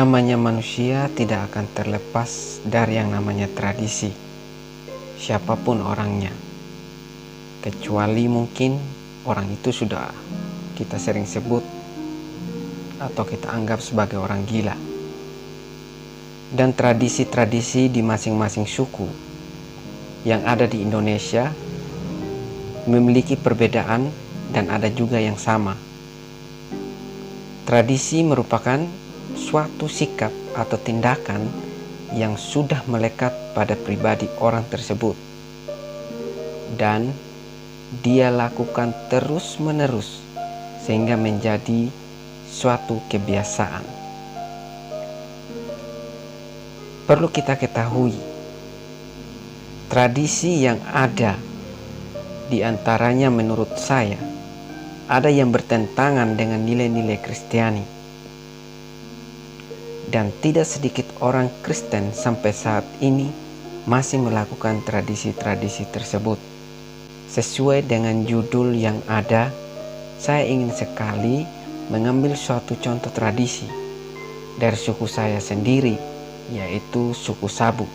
namanya manusia tidak akan terlepas dari yang namanya tradisi, siapapun orangnya, kecuali mungkin orang itu sudah kita sering sebut atau kita anggap sebagai orang gila. Dan tradisi-tradisi di masing-masing suku yang ada di Indonesia memiliki perbedaan dan ada juga yang sama. Tradisi merupakan suatu sikap atau tindakan yang sudah melekat pada pribadi orang tersebut dan dia lakukan terus-menerus sehingga menjadi suatu kebiasaan. Perlu kita ketahui, tradisi yang ada di antaranya menurut saya ada yang bertentangan dengan nilai-nilai Kristiani. Dan tidak sedikit orang Kristen sampai saat ini masih melakukan tradisi-tradisi tersebut. Sesuai dengan judul yang ada, saya ingin sekali mengambil suatu contoh tradisi dari suku saya sendiri, yaitu suku Sabu.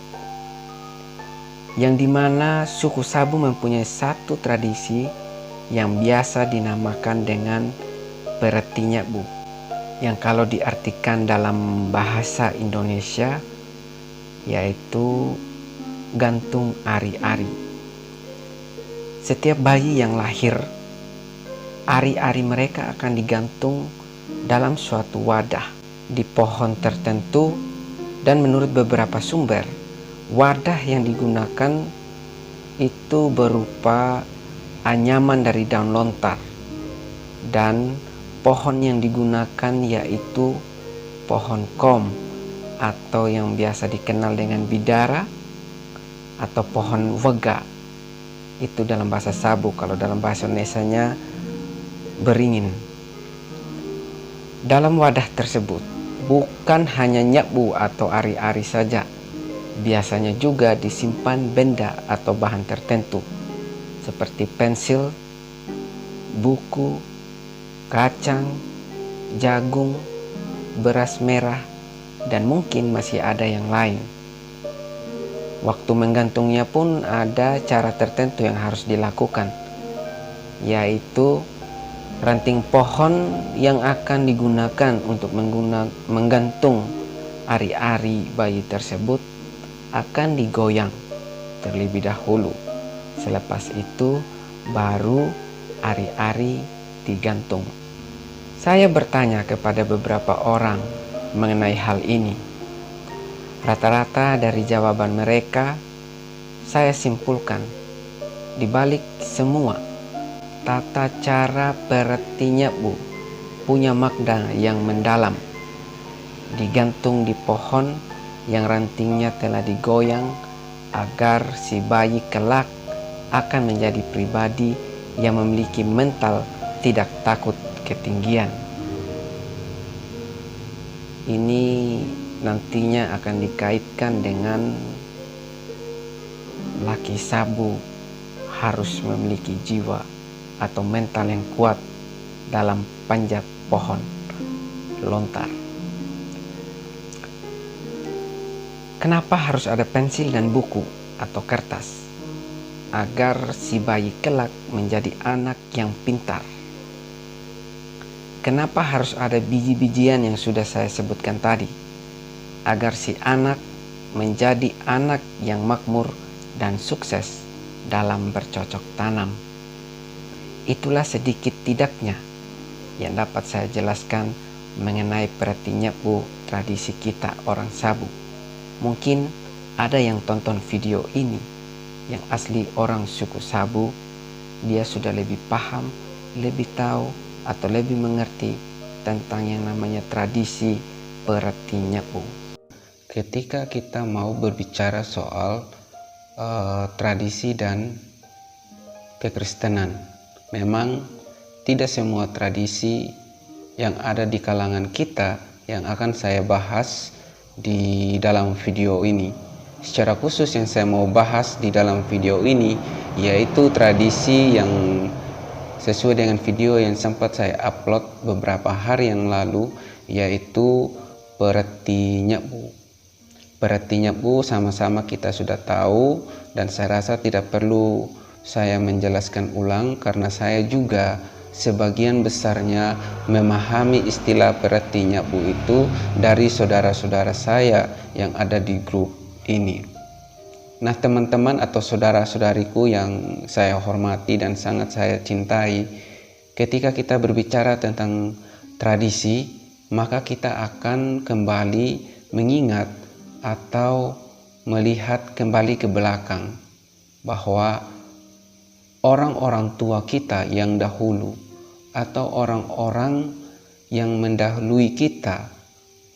Yang dimana suku Sabu mempunyai satu tradisi yang biasa dinamakan dengan Pereti Nyebu, yang kalau diartikan dalam bahasa Indonesia yaitu gantung ari-ari. Setiap bayi yang lahir, ari-ari mereka akan digantung dalam suatu wadah di pohon tertentu, dan menurut beberapa sumber, wadah yang digunakan itu berupa anyaman dari daun lontar, dan pohon yang digunakan yaitu pohon kom atau yang biasa dikenal dengan bidara atau pohon wega. Itu dalam bahasa Sabu, kalau dalam bahasa Indonesianya beringin. Dalam wadah tersebut bukan hanya nyebu atau ari-ari saja, biasanya juga disimpan benda atau bahan tertentu seperti pensil, buku, kacang, jagung, beras merah, dan mungkin masih ada yang lain. Waktu menggantungnya pun ada cara tertentu yang harus dilakukan, yaitu ranting pohon yang akan digunakan untuk menggantung ari-ari bayi tersebut akan digoyang terlebih dahulu. Selepas itu baru ari-ari digantung. Saya bertanya kepada beberapa orang mengenai hal ini. Rata-rata dari jawaban mereka, saya simpulkan di balik semua tata cara Pereti Nyebu punya makna yang mendalam. Digantung di pohon yang rantingnya telah digoyang agar si bayi kelak akan menjadi pribadi yang memiliki mental tidak takut ketinggian. Ini nantinya akan dikaitkan dengan laki Sabu harus memiliki jiwa atau mental yang kuat dalam panjat pohon lontar. Kenapa harus ada pensil dan buku atau kertas? Agar si bayi kelak menjadi anak yang pintar. Kenapa harus ada biji-bijian yang sudah saya sebutkan tadi? Agar si anak menjadi anak yang makmur dan sukses dalam bercocok tanam. Itulah sedikit tidaknya yang dapat saya jelaskan mengenai Pereti Nyebu tradisi kita orang Sabu. Mungkin ada yang tonton video ini yang asli orang suku Sabu, dia sudah lebih paham, lebih tahu atau lebih mengerti tentang yang namanya tradisi Pereti Nyebu. Ketika kita mau berbicara soal tradisi dan kekristenan, memang tidak semua tradisi yang ada di kalangan kita yang akan saya bahas di dalam video ini. Secara khusus yang saya mau bahas di dalam video ini yaitu tradisi yang sesuai dengan video yang sempat saya upload beberapa hari yang lalu, yaitu Pereti nyebu. Pereti nyebu sama-sama kita sudah tahu, dan saya rasa tidak perlu saya menjelaskan ulang karena saya juga sebagian besarnya memahami istilah pereti nyebu itu dari saudara-saudara saya yang ada di grup ini. Nah, teman-teman atau saudara-saudariku yang saya hormati dan sangat saya cintai, ketika kita berbicara tentang tradisi, maka kita akan kembali mengingat atau melihat kembali ke belakang bahwa orang-orang tua kita yang dahulu atau orang-orang yang mendahului kita,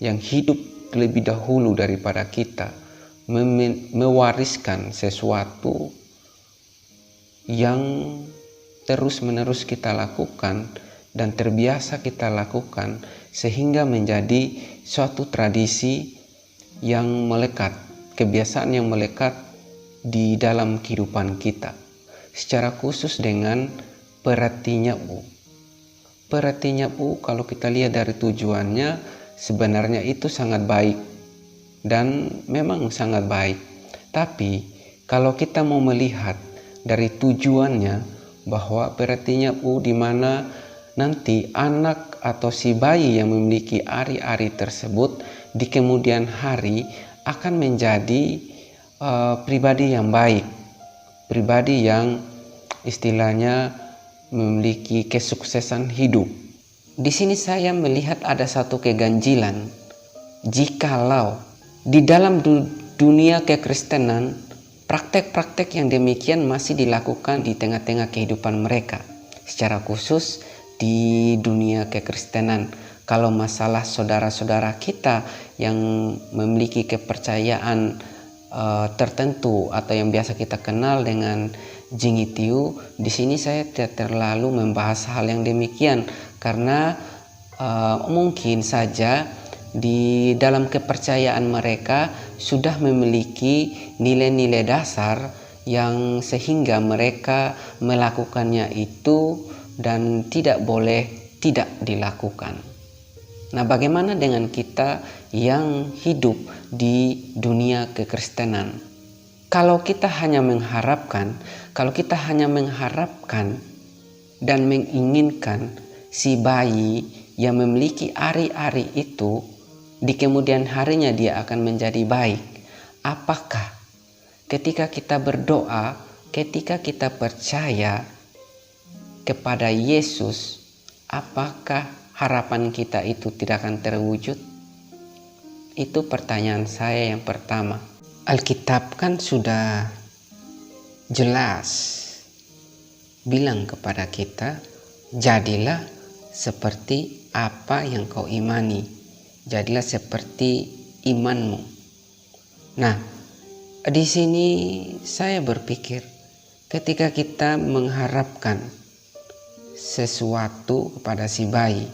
yang hidup lebih dahulu daripada kita, mewariskan sesuatu yang terus-menerus kita lakukan dan terbiasa kita lakukan, sehingga menjadi suatu tradisi yang melekat, kebiasaan yang melekat di dalam kehidupan kita, secara khusus dengan pereti nyebu. Pereti nyebu, kalau kita lihat dari tujuannya, sebenarnya itu sangat baik dan memang sangat baik. Tapi kalau kita mau melihat dari tujuannya, bahwa pereti nyebu di mana nanti anak atau si bayi yang memiliki ari-ari tersebut di kemudian hari akan menjadi pribadi yang baik, pribadi yang istilahnya memiliki kesuksesan hidup. Di sini saya melihat ada satu keganjilan jikalau di dalam dunia kekristenan praktek-praktek yang demikian masih dilakukan di tengah-tengah kehidupan mereka, secara khusus di dunia kekristenan. Kalau masalah saudara-saudara kita yang memiliki kepercayaan tertentu atau yang biasa kita kenal dengan Jingitiu, di sini saya tidak terlalu membahas hal yang demikian karena mungkin saja di dalam kepercayaan mereka sudah memiliki nilai-nilai dasar yang sehingga mereka melakukannya itu dan tidak boleh tidak dilakukan. Nah, bagaimana dengan kita yang hidup di dunia kekristenan? Kalau kita hanya mengharapkan dan menginginkan si bayi yang memiliki ari-ari itu di kemudian harinya dia akan menjadi baik, apakah ketika kita berdoa, ketika kita percaya kepada Yesus, apakah harapan kita itu tidak akan terwujud? Itu pertanyaan saya yang pertama. Alkitab kan sudah jelas bilang kepada kita, jadilah seperti apa yang kau imani, jadilah seperti imanmu. Nah, di sini saya berpikir, ketika kita mengharapkan sesuatu kepada si bayi,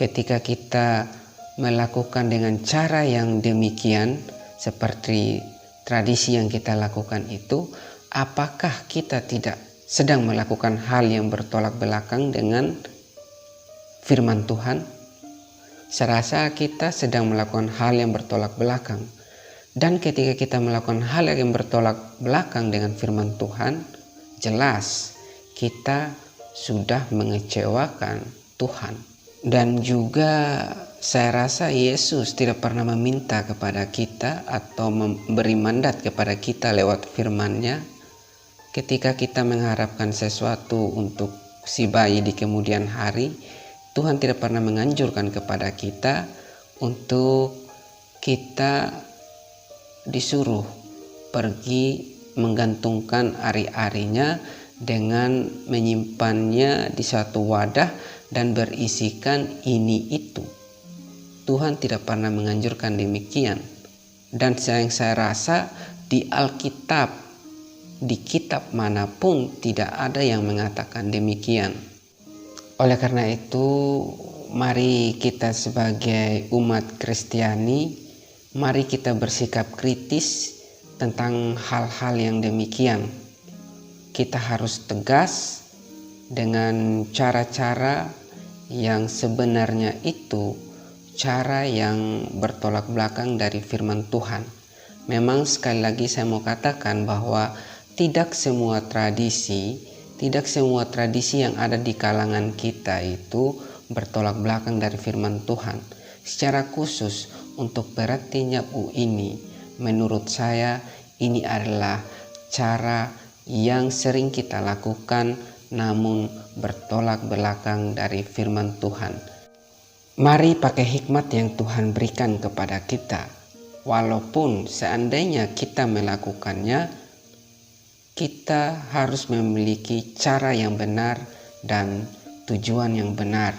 ketika kita melakukan dengan cara yang demikian seperti tradisi yang kita lakukan itu, apakah kita tidak sedang melakukan hal yang bertolak belakang dengan firman Tuhan? Saya rasa kita sedang melakukan hal yang bertolak belakang. Dan ketika kita melakukan hal yang bertolak belakang dengan firman Tuhan, jelas kita sudah mengecewakan Tuhan. Dan juga saya rasa Yesus tidak pernah meminta kepada kita atau memberi mandat kepada kita lewat firman-Nya. Ketika kita mengharapkan sesuatu untuk si bayi di kemudian hari, Tuhan tidak pernah menganjurkan kepada kita untuk kita disuruh pergi menggantungkan ari-arinya dengan menyimpannya di suatu wadah dan berisikan ini itu. Tuhan tidak pernah menganjurkan demikian. Dan yang saya rasa di Alkitab, di kitab manapun tidak ada yang mengatakan demikian. Oleh karena itu, mari kita sebagai umat Kristiani, mari kita bersikap kritis tentang hal-hal yang demikian. Kita harus tegas dengan cara-cara yang sebenarnya itu cara yang bertolak belakang dari firman Tuhan. Memang sekali lagi saya mau katakan bahwa tidak semua tradisi yang ada di kalangan kita itu bertolak belakang dari firman Tuhan. Secara khusus untuk berarti nyapu ini, menurut saya ini adalah cara yang sering kita lakukan namun bertolak belakang dari firman Tuhan. Mari pakai hikmat yang Tuhan berikan kepada kita. Walaupun seandainya kita melakukannya, kita harus memiliki cara yang benar dan tujuan yang benar.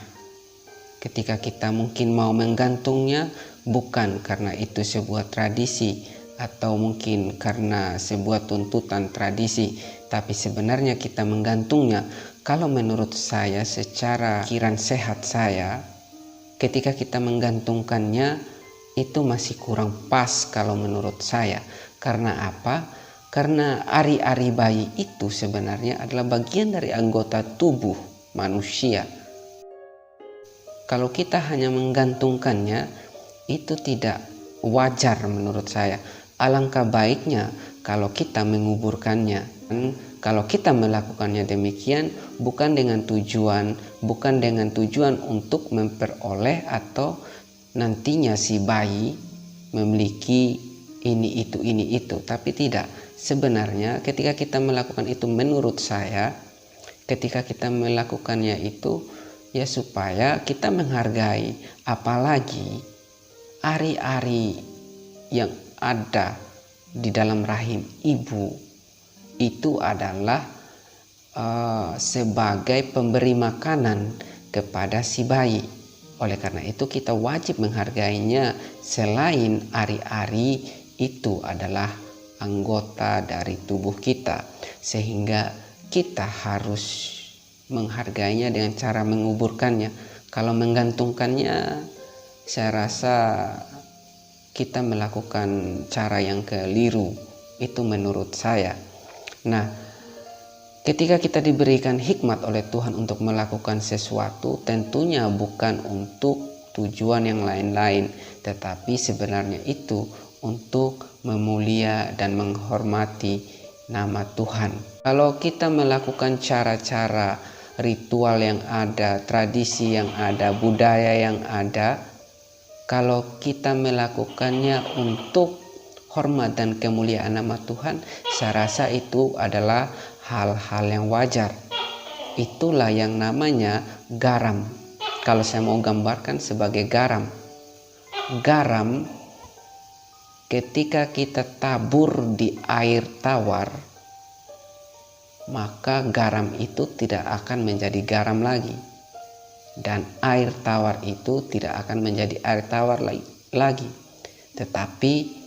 Ketika kita mungkin mau menggantungnya, bukan karena itu sebuah tradisi atau mungkin karena sebuah tuntutan tradisi, tapi sebenarnya kita menggantungnya. Kalau menurut saya, secara pikiran sehat saya, ketika kita menggantungkannya itu masih kurang pas kalau menurut saya. Karena apa? Karena ari-ari bayi itu sebenarnya adalah bagian dari anggota tubuh manusia. Kalau kita hanya menggantungkannya, itu tidak wajar menurut saya. Alangkah baiknya kalau kita menguburkannya. Kalau kita melakukannya demikian, bukan dengan tujuan untuk memperoleh atau nantinya si bayi memiliki ini itu, tapi tidak. Sebenarnya ketika kita melakukan itu, menurut saya, ketika kita melakukannya itu ya supaya kita menghargai, apalagi ari-ari yang ada di dalam rahim ibu itu adalah sebagai pemberi makanan kepada si bayi. Oleh karena itu kita wajib menghargainya, selain ari-ari itu adalah anggota dari tubuh kita, sehingga kita harus menghargainya dengan cara menguburkannya. Kalau menggantungkannya, saya rasa kita melakukan cara yang keliru, itu menurut saya. Nah, ketika kita diberikan hikmat oleh Tuhan untuk melakukan sesuatu, tentunya bukan untuk tujuan yang lain-lain, tetapi sebenarnya itu untuk memulia dan menghormati nama Tuhan. Kalau kita melakukan cara-cara ritual yang ada, tradisi yang ada, budaya yang ada, kalau kita melakukannya untuk hormat dan kemuliaan nama Tuhan, saya rasa itu adalah hal-hal yang wajar. Itulah yang namanya garam. Kalau saya mau gambarkan sebagai garam, ketika kita tabur di air tawar, maka garam itu tidak akan menjadi garam lagi, dan air tawar itu tidak akan menjadi air tawar lagi, tetapi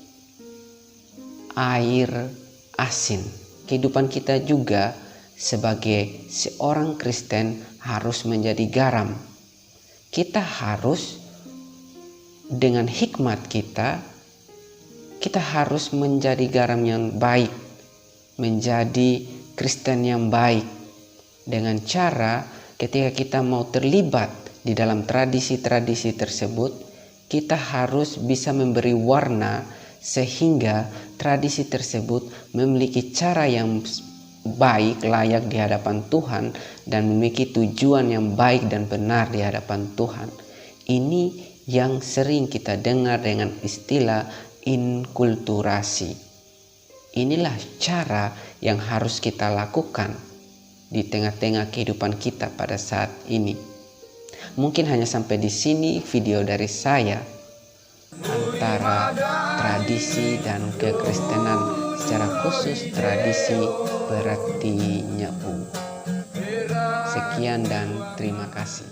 air asin. Kehidupan kita juga sebagai seorang Kristen harus menjadi garam. Kita harus dengan hikmat kita harus menjadi garam yang baik, menjadi Kristen yang baik, dengan cara ketika kita mau terlibat di dalam tradisi-tradisi tersebut, kita harus bisa memberi warna sehingga tradisi tersebut memiliki cara yang baik, layak di hadapan Tuhan, dan memiliki tujuan yang baik dan benar di hadapan Tuhan. Ini yang sering kita dengar dengan istilah inkulturasi. Inilah cara yang harus kita lakukan di tengah-tengah kehidupan kita pada saat ini. Mungkin hanya sampai di sini video dari saya antara tradisi dan kekristenan, secara khusus tradisi berarti nyapu. Sekian dan terima kasih.